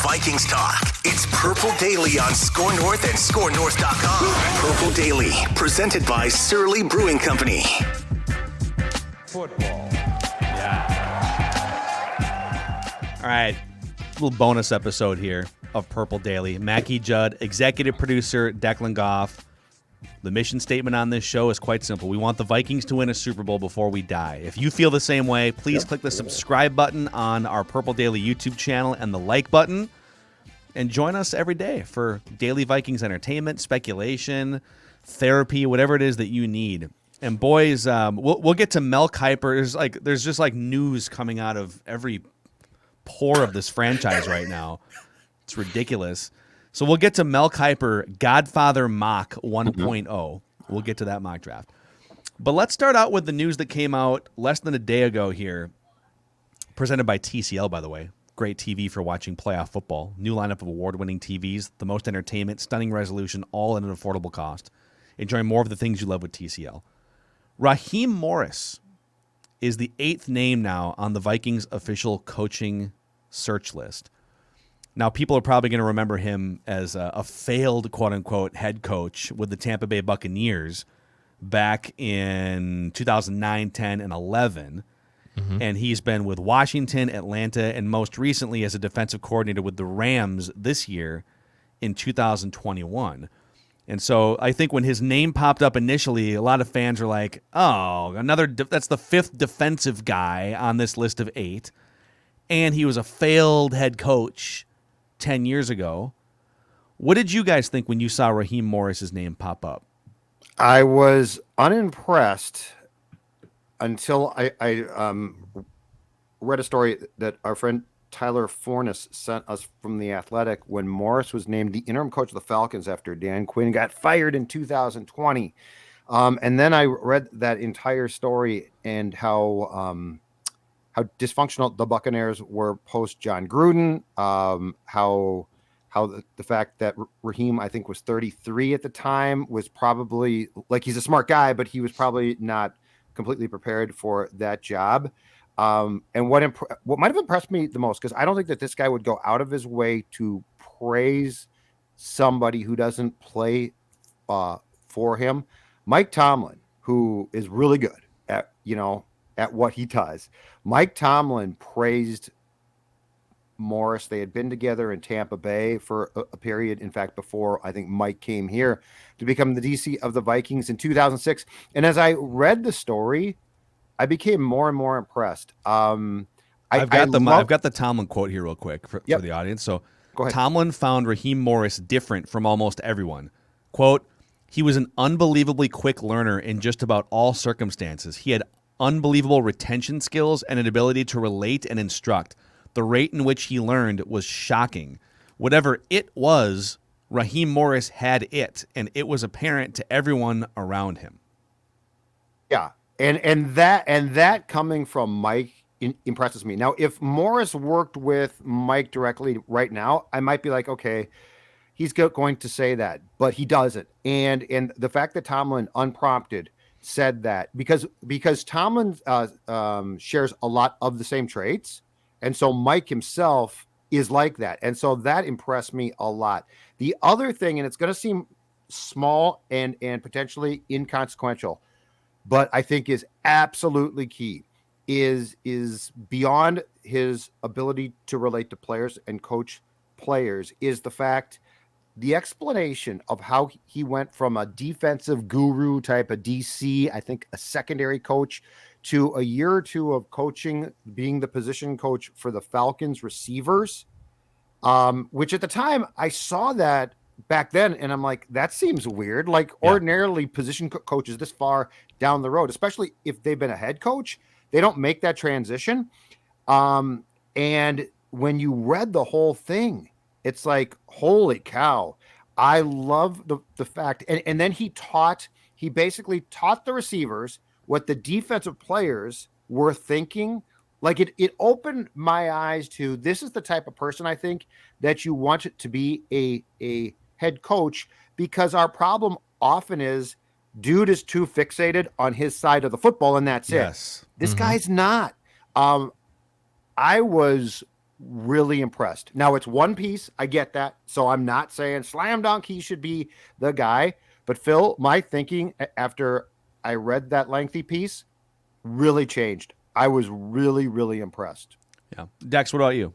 Vikings talk. It's Purple Daily on Score North and ScoreNorth.com. Purple Daily, presented by Surly Brewing Company. Football. All right, little bonus episode here of Purple Daily. Mackie Judd, executive producer, Declan Goff. The mission statement on this show is quite simple. We want the Vikings to win a Super Bowl before we die. If you feel the same way, please click the subscribe button on our Purple Daily YouTube channel and the like button. And join us every day for daily Vikings entertainment, speculation, therapy, whatever it is that you need. And boys, we'll get to Mel Kiper. There's just like news coming out of every pore of this franchise right now. It's ridiculous. So we'll get to Mel Kiper, Godfather mock 1.0. We'll get to that mock draft. But let's start out with the news that came out less than a day ago here, presented by TCL, by the way. Great TV for watching playoff football. New lineup of award-winning TVs, the most entertainment, stunning resolution, all at an affordable cost. Enjoy more of the things you love with TCL. Raheem Morris is the 8th name now on the Vikings official coaching search list. Now, people are probably going to remember him as a failed, quote-unquote, head coach with the Tampa Bay Buccaneers back in 2009, 10, and 11. Mm-hmm. And he's been with Washington, Atlanta, and most recently as a defensive coordinator with the Rams this year in 2021. And so I think when his name popped up initially, a lot of fans were like, oh, that's the 5th defensive guy on this list of 8. And he was a failed head coach 10 years ago. What did you guys think when you saw Raheem Morris's name pop up? I was unimpressed until I read a story that our friend Tyler Fornes sent us from The Athletic when Morris was named the interim coach of the Falcons after Dan Quinn got fired in 2020. And then I read that entire story and how dysfunctional the Buccaneers were post John Gruden, how the fact that Raheem, I think, was 33 at the time was probably, like, he's a smart guy, but he was probably not completely prepared for that job. And what might have impressed me the most, because I don't think that this guy would go out of his way to praise somebody who doesn't play for him. Mike Tomlin, who is really good at what he does. Mike Tomlin praised Morris. They had been together in Tampa Bay for a period, in fact, before I think Mike came here to become the DC of the Vikings in 2006. And as I read the story, I became more and more impressed. I've got the Tomlin quote here real quick for the audience. So go ahead. Tomlin found Raheem Morris different from almost everyone. Quote, he was an unbelievably quick learner in just about all circumstances. He had unbelievable retention skills and an ability to relate and instruct. The rate in which he learned was shocking. Whatever it was, Raheem Morris had it, and it was apparent to everyone around him. Yeah, and that coming from Mike impresses me. Now, if Morris worked with Mike directly right now, I might be like, okay, he's going to say that, but he doesn't. And the fact that Tomlin, unprompted, said that because Tomlin shares a lot of the same traits, and so Mike himself is like that, and so that impressed me a lot. The other thing, and it's going to seem small and potentially inconsequential, but I think is absolutely key, is beyond his ability to relate to players and coach players, is the fact, the explanation of how he went from a defensive guru type of DC, I think a secondary coach, to a year or two of coaching, being the position coach for the Falcons receivers, which at the time I saw that back then, and I'm like, that seems weird. Like, ordinarily position coaches this far down the road, especially if they've been a head coach, they don't make that transition. And when you read the whole thing, it's like, holy cow. I love the fact. And then he basically taught the receivers what the defensive players were thinking. Like, it opened my eyes to, this is the type of person I think that you want it to be a head coach, because our problem often is dude is too fixated on his side of the football and that's it. This guy's not. I was really impressed. Now it's one piece. I get that. So I'm not saying slam dunk, he should be the guy. But Phil, my thinking after I read that lengthy piece really changed. I was really, really impressed. Yeah. Dex, what about you?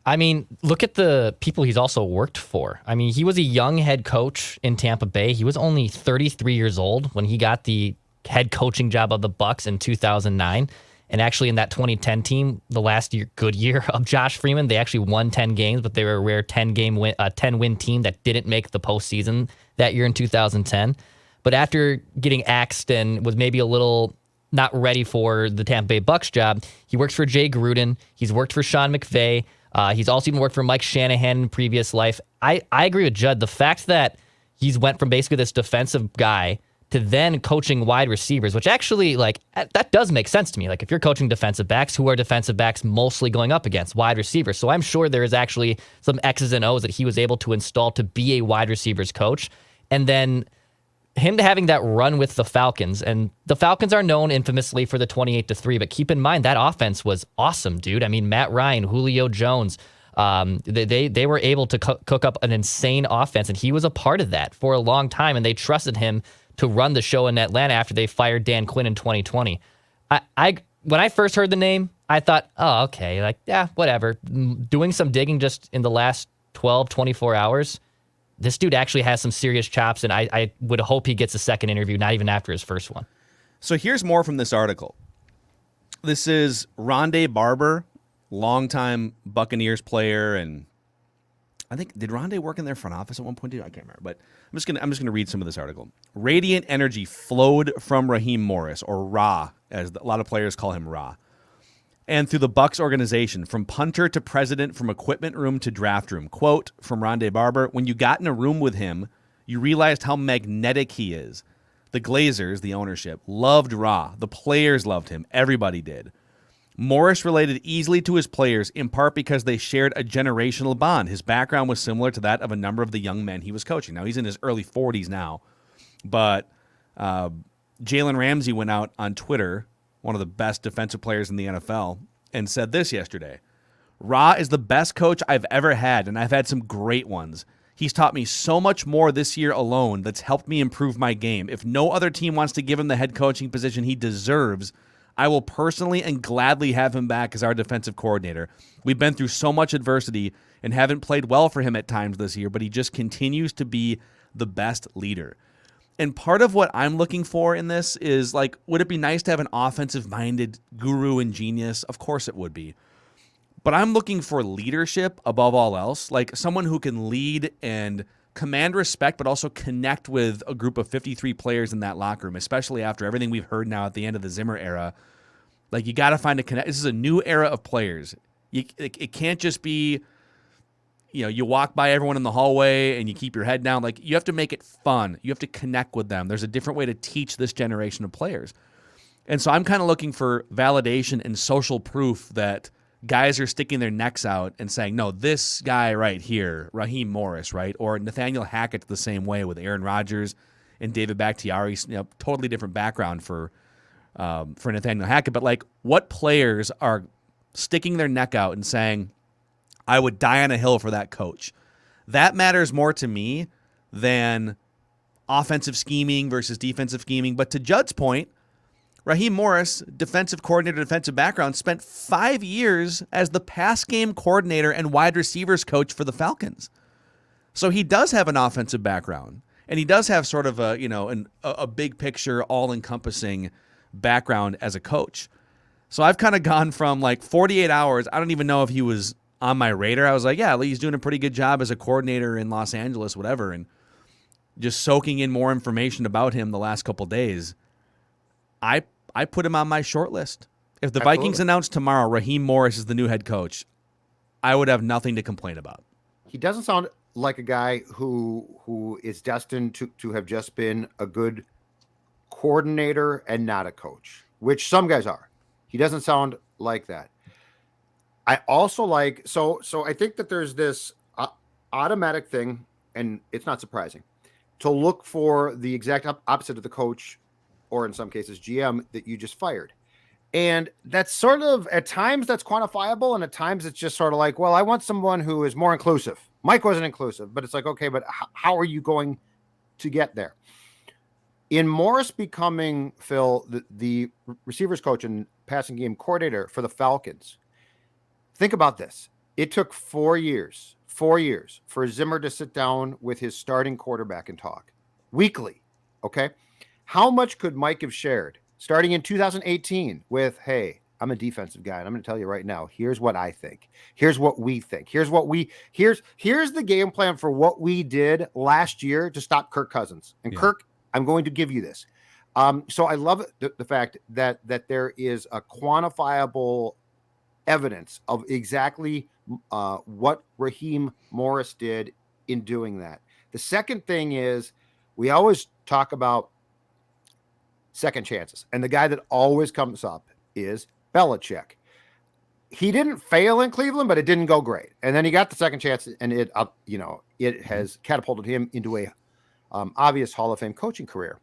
I mean, look at the people he's also worked for. I mean, he was a young head coach in Tampa Bay. He was only 33 years old when he got the head coaching job of the Bucks in 2009. And actually, in that 2010 team, the last good year of Josh Freeman, they actually won 10 games, but they were a rare 10-win team that didn't make the postseason that year in 2010. But after getting axed and was maybe a little not ready for the Tampa Bay Bucks job, he works for Jay Gruden. He's worked for Sean McVay. He's also even worked for Mike Shanahan in previous life. I agree with Judd. The fact that he's went from basically this defensive guy to then coaching wide receivers, which actually, like, that does make sense to me. Like, if you're coaching defensive backs, who are defensive backs mostly going up against? Wide receivers. So I'm sure there is actually some X's and O's that he was able to install to be a wide receivers coach. And then him having that run with the Falcons, and the Falcons are known infamously for the 28-3, but keep in mind that offense was awesome, dude. I mean, Matt Ryan, Julio Jones, they were able to cook up an insane offense, and he was a part of that for a long time, and they trusted him to run the show in Atlanta after they fired Dan Quinn in 2020. When I first heard the name, I thought, oh, okay, like, yeah, whatever. Doing some digging just in the last 12, 24 hours, this dude actually has some serious chops, and I would hope he gets a second interview, not even after his first one. So here's more from this article. This is Rondé Barber, longtime Buccaneers player, and I think, did Rondé work in their front office at one point too? I can't remember, but I'm just gonna read some of this article. Radiant energy flowed from Raheem Morris, or Ra, as a lot of players call him Ra, and through the Bucs organization, from punter to president, from equipment room to draft room. Quote from Rondé Barber: "When you got in a room with him, you realized how magnetic he is. The Glazers, the ownership, loved Ra. The players loved him. Everybody did. Morris related easily to his players, in part because they shared a generational bond. His background was similar to that of a number of the young men he was coaching." Now, he's in his early 40s now, but Jalen Ramsey went out on Twitter, one of the best defensive players in the NFL, and said this yesterday: "Ra is the best coach I've ever had, and I've had some great ones. He's taught me so much more this year alone that's helped me improve my game. If no other team wants to give him the head coaching position he deserves, I will personally and gladly have him back as our defensive coordinator. We've been through so much adversity and haven't played well for him at times this year, but he just continues to be the best leader." And part of what I'm looking for in this is, like, would it be nice to have an offensive-minded guru and genius? Of course it would be. But I'm looking for leadership above all else, like someone who can lead and command respect, but also connect with a group of 53 players in that locker room, especially after everything we've heard now at the end of the Zimmer era. Like, you got to find a connect. This is a new era of players. It can't just be, you walk by everyone in the hallway and you keep your head down. Like, you have to make it fun. You have to connect with them. There's a different way to teach this generation of players. And so I'm kind of looking for validation and social proof that guys are sticking their necks out and saying, no, this guy right here, Raheem Morris, right? Or Nathaniel Hackett's the same way with Aaron Rodgers and David Bakhtiari. Totally different background for Nathaniel Hackett. But, like, what players are sticking their neck out and saying, I would die on a hill for that coach? That matters more to me than offensive scheming versus defensive scheming. But to Judd's point, Raheem Morris, defensive coordinator, defensive background, spent 5 years as the pass game coordinator and wide receivers coach for the Falcons. So he does have an offensive background, and he does have sort of a big picture, all-encompassing background as a coach. So I've kind of gone from, like, 48 hours. I don't even know if he was on my radar. I was like, yeah, he's doing a pretty good job as a coordinator in Los Angeles, whatever, and just soaking in more information about him the last couple days. I put him on my short list. If the Vikings announced tomorrow Raheem Morris is the new head coach, I would have nothing to complain about. He doesn't sound like a guy who is destined to have just been a good coordinator and not a coach, which some guys are. He doesn't sound like that. I also like, so I think that there's this automatic thing, and it's not surprising, to look for the exact opposite of the coach, or in some cases GM, that you just fired. And that's sort of, at times that's quantifiable, and at times it's just sort of like, well, I want someone who is more inclusive. Mike wasn't inclusive, but it's like, okay, but how are you going to get there? In Morris becoming, Phil, the receivers coach and passing game coordinator for the Falcons, think about this. It took 4 years for Zimmer to sit down with his starting quarterback and talk weekly. Okay. How much could Mike have shared starting in 2018 with, hey, I'm a defensive guy, and I'm going to tell you right now, here's what I think. Here's what we think. Here's the game plan for what we did last year to stop Kirk Cousins. And Kirk, I'm going to give you this. So I love the fact that there is a quantifiable evidence of exactly what Raheem Morris did in doing that. The second thing is, we always talk about second chances, and the guy that always comes up is Belichick. He didn't fail in Cleveland, but it didn't go great. And then he got the second chance, and it has catapulted him into a obvious Hall of Fame coaching career.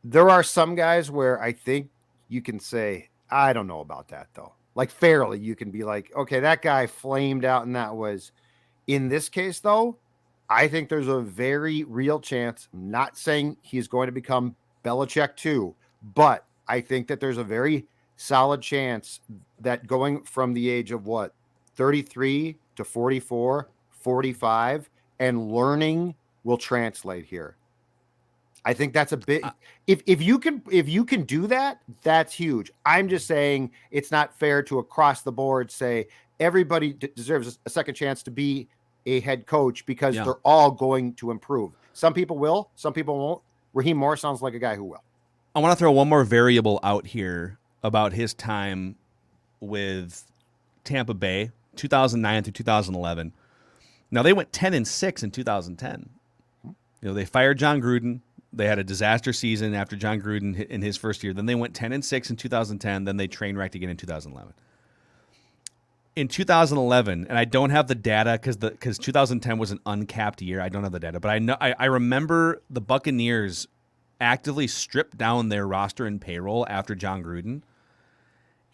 There are some guys where I think you can say, I don't know about that though. Like fairly, you can be like, okay, that guy flamed out, and that was. In this case, though, I think there's a very real chance. I'm not saying he's going to become Belichick too, but I think that there's a very solid chance that going from the age of 33 to 44, 45, and learning will translate here. I think that's a bit. If you can do that, that's huge. I'm just saying it's not fair to across the board say everybody deserves a second chance to be a head coach because they're all going to improve. Some people will, some people won't. Raheem Morris sounds like a guy who will. I want to throw one more variable out here about his time with Tampa Bay, 2009 through 2011. Now they went 10-6 in 2010. They fired John Gruden. They had a disaster season after John Gruden in his first year. Then they went 10-6 in 2010. Then they train wrecked again in 2011. In 2011, and I don't have the data because 2010 was an uncapped year. I don't have the data, but I remember the Buccaneers actively stripped down their roster and payroll after John Gruden.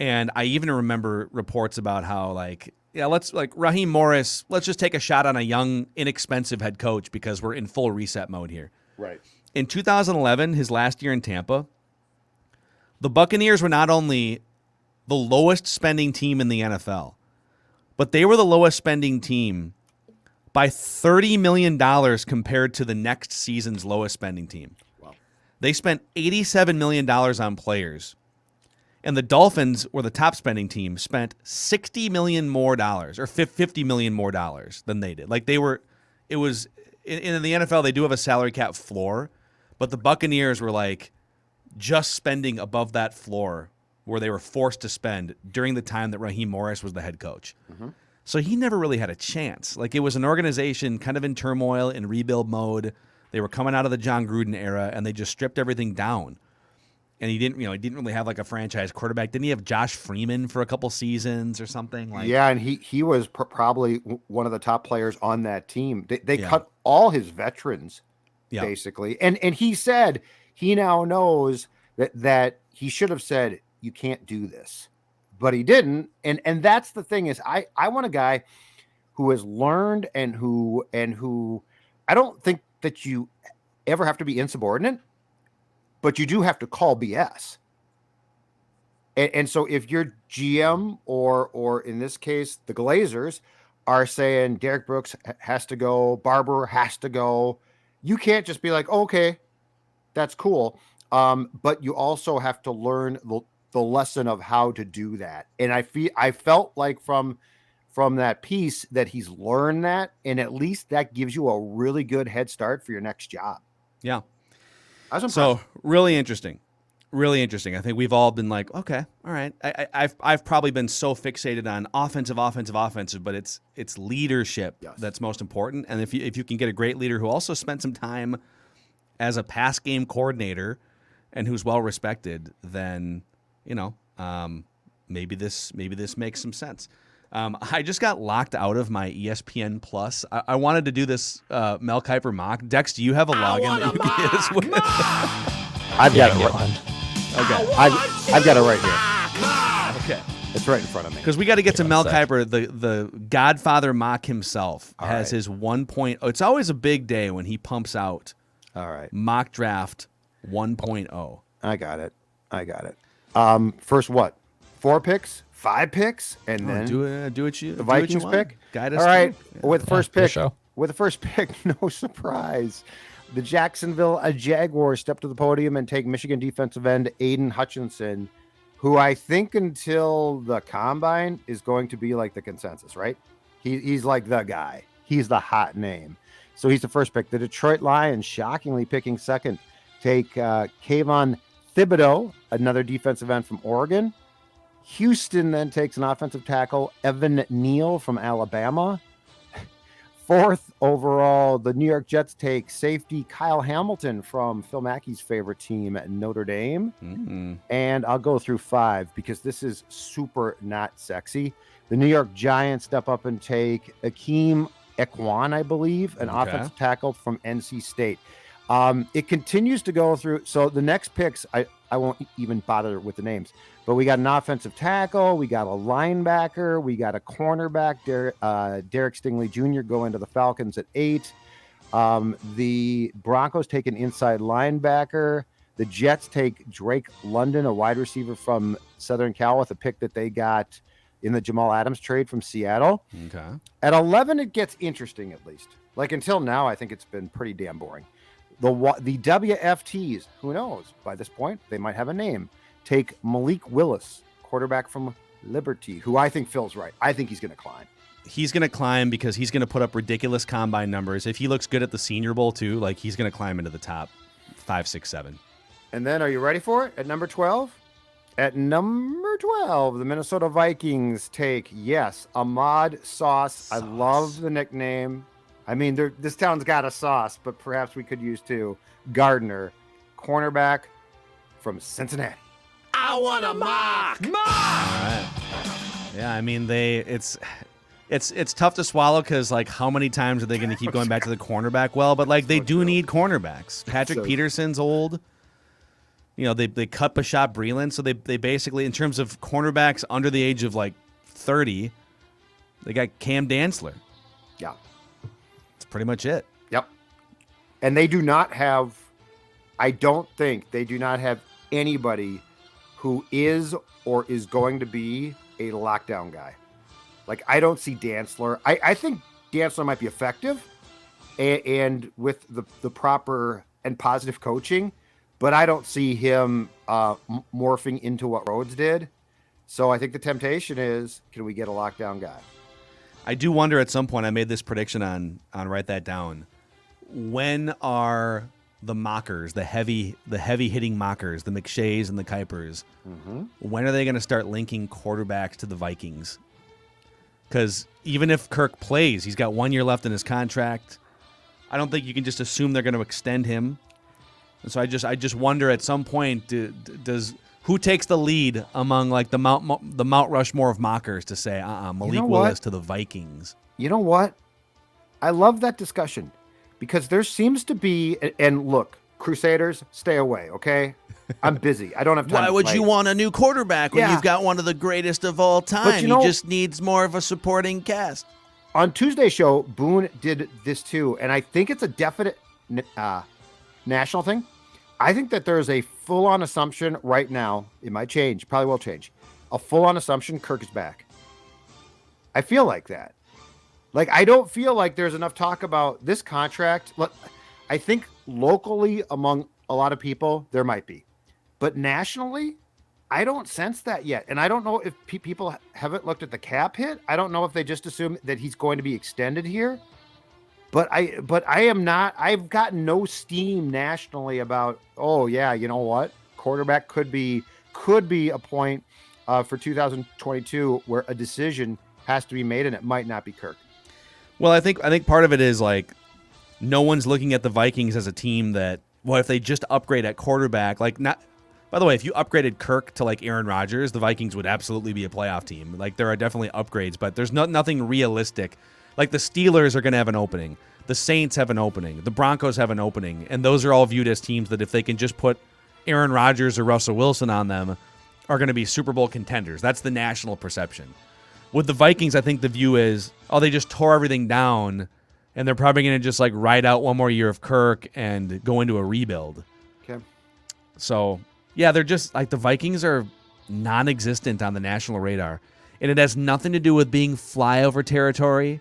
And I even remember reports about how let's Raheem Morris, let's just take a shot on a young, inexpensive head coach because we're in full reset mode here. Right. In 2011, his last year in Tampa, the Buccaneers were not only the lowest spending team in the NFL, but they were the lowest spending team by $30 million compared to the next season's lowest spending team. Wow. They spent $87 million on players. And the Dolphins were the top spending team, spent $60 million more or $50 million more than they did. It was in the NFL, they do have a salary cap floor, but the Buccaneers were just spending above that floor where they were forced to spend during the time that Raheem Morris was the head coach. Mm-hmm. So he never really had a chance. It was an organization kind of in turmoil, in rebuild mode. They were coming out of the John Gruden era, and they just stripped everything down. And he didn't really have a franchise quarterback. Didn't he have Josh Freeman for a couple seasons or something? Yeah, and he was probably one of the top players on that team. They cut all his veterans, basically. And he said he now knows that he should have said, you can't do this. But he didn't. And that's the thing is I want a guy who has learned and who I don't think that you ever have to be insubordinate, but you do have to call BS. And so if your GM or in this case, the Glazers are saying Derek Brooks has to go, Barber has to go, you can't just be like, oh, okay, that's cool. But you also have to learn the lesson of how to do that. And I felt like from that piece that he's learned that, and at least that gives you a really good head start for your next job. Yeah. So really interesting. Really interesting. I think we've all been like, okay, all right. I've probably been so fixated on offensive, but it's leadership that's most important. And if you can get a great leader who also spent some time as a pass game coordinator and who's well respected, then maybe this makes some sense. I just got locked out of my ESPN Plus. I wanted to do this Mel Kiper mock. Dex, do you have a login that you can get us with? I've got it. Okay. I've got it right here. Okay. It's right in front of me. Because we got to get to Mel sec. Kiper, the Godfather mock himself All has right. his 1.0. It's always a big day when he pumps out All right. mock draft 1.0. I got it. First what? 4 picks? 5 picks? And then Do what you the do what you Vikings want. pick? Guide us All right. through. With the first for pick. sure. With the first pick, no surprise. The Jacksonville Jaguars step to the podium and take Michigan defensive end Aiden Hutchinson, who I think until the combine is going to be like the consensus, right? He's like the guy. He's the hot name. So he's the first pick. The Detroit Lions, shockingly picking second, take Kayvon Thibodeau, another defensive end from Oregon. Houston then takes an offensive tackle, Evan Neal from Alabama. 4th overall, the New York Jets take safety Kyle Hamilton from Phil Mackey's favorite team at Notre Dame. And I'll go through 5 because this is super not sexy. The New York Giants step up and take Akeem Ekwan, I believe, an offensive tackle from NC State. It continues to go through. So the next picks, I won't even bother with the names, but we got an offensive tackle, we got a linebacker, we got a cornerback, Derek Stingley Jr. going to the Falcons at 8. The Broncos take an inside linebacker. The Jets take Drake London, a wide receiver from Southern Cal, with a pick that they got in the Jamal Adams trade from Seattle. Okay. At 11, it gets interesting, at least. Like until now, I think it's been pretty damn boring. The WFTs, who knows? By this point, they might have a name. Take Malik Willis, quarterback from Liberty, who I think Phil's right. I think he's going to climb. He's going to climb because he's going to put up ridiculous combine numbers. If he looks good at the Senior Bowl, too, like he's going to climb into the top 5, 6, 7. And then, are you ready for it? At number 12? At number 12, the Minnesota Vikings take, yes, Ahmad Sauce. I love the nickname. I mean, this town's got a sauce, but perhaps we could use two. Gardner, cornerback from Cincinnati. I want a mock. All right. Yeah, I mean, it's tough to swallow because, like, how many times are they going to keep going back to the cornerback? Well, but, like, they do need cornerbacks. Patrick Peterson's old. You know, they cut Bashaw Breeland, so they basically, in terms of cornerbacks under the age of, like, 30, they got Cam Dantzler. Yeah. That's pretty much it. Yep. And they do not have, I don't think they do not have anybody who is or is going to be a lockdown guy. Like, I don't see Dantzler. I think Dantzler might be effective and with the proper and positive coaching, but I don't see him morphing into what Rhodes did. So I think the temptation is, can we get a lockdown guy? I do wonder at some point, I made this prediction on Write That Down. When are the mockers, the heavy hitting mockers, the McShays and the Kipers, when are they going to start linking quarterbacks to the Vikings? Because even if Kirk plays, he's got 1 year left in his contract. I don't think you can just assume they're going to extend him. And so I just wonder at some point, does who takes the lead among like the Mount Rushmore of mockers to say, Malik Willis to the Vikings? You know what? I love that discussion because there seems to be, and look, Crusaders, stay away, okay? I'm busy. I don't have time. Why would you want a new quarterback when you've got one of the greatest of all time? But you know, he just needs more of a supporting cast. On Tuesday's show, Boone did this too, and I think it's a definite national thing. I think that there's a full-on assumption right now. It might change. Probably will change. A full-on assumption Kirk is back. I feel like that. Like, I don't feel like there's enough talk about this contract. Look, I think locally among a lot of people, there might be. But nationally, I don't sense that yet. And I don't know if people haven't looked at the cap hit. I don't know if they just assume that he's going to be extended here. But I am not. I've gotten no steam nationally about, oh, yeah, you know what? Quarterback could be a point for 2022 where a decision has to be made, and it might not be Kirk. Well, I think part of it is like no one's looking at the Vikings as a team that, well, if they just upgrade at quarterback, like not. By the way, if you upgraded Kirk to like Aaron Rodgers, the Vikings would absolutely be a playoff team. Like there are definitely upgrades, but there's nothing realistic. Like the Steelers are going to have an opening. The Saints have an opening. The Broncos have an opening. And those are all viewed as teams that if they can just put Aaron Rodgers or Russell Wilson on them are going to be Super Bowl contenders. That's the national perception. With the Vikings, I think the view is, oh, they just tore everything down, and they're probably going to just like ride out one more year of Kirk and go into a rebuild. Okay. So, yeah, they're just like the Vikings are non-existent on the national radar. And it has nothing to do with being flyover territory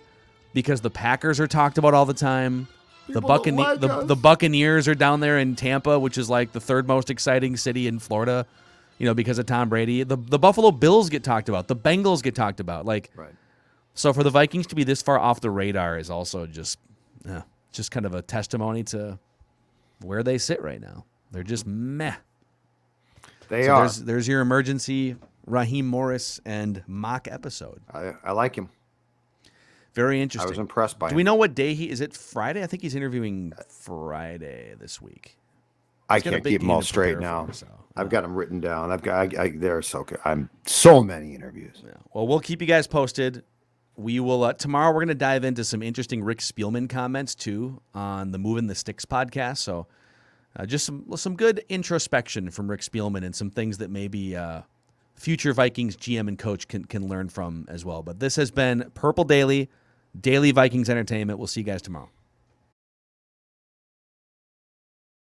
because the Packers are talked about all the time. The Buccaneers are down there in Tampa, which is like the third most exciting city in Florida, because of Tom Brady. The Buffalo Bills get talked about. The Bengals get talked about. Right. So for the Vikings to be this far off the radar is also just kind of a testimony to where they sit right now. They're just meh. They are. There's your emergency Raheem Morris and mock episode. I like him. Very interesting. I was impressed by him. Do we know what day is it Friday? I think he's interviewing Friday this week. I can't keep them all straight now. I've got them written down. They're so good. I'm so many interviews. Yeah. Well, we'll keep you guys posted. We will tomorrow. We're going to dive into some interesting Rick Spielman comments too on the Moving the Sticks podcast. So just some good introspection from Rick Spielman and some things that maybe future Vikings GM and coach can learn from as well. But this has been Purple Daily Vikings Entertainment. We'll see you guys tomorrow.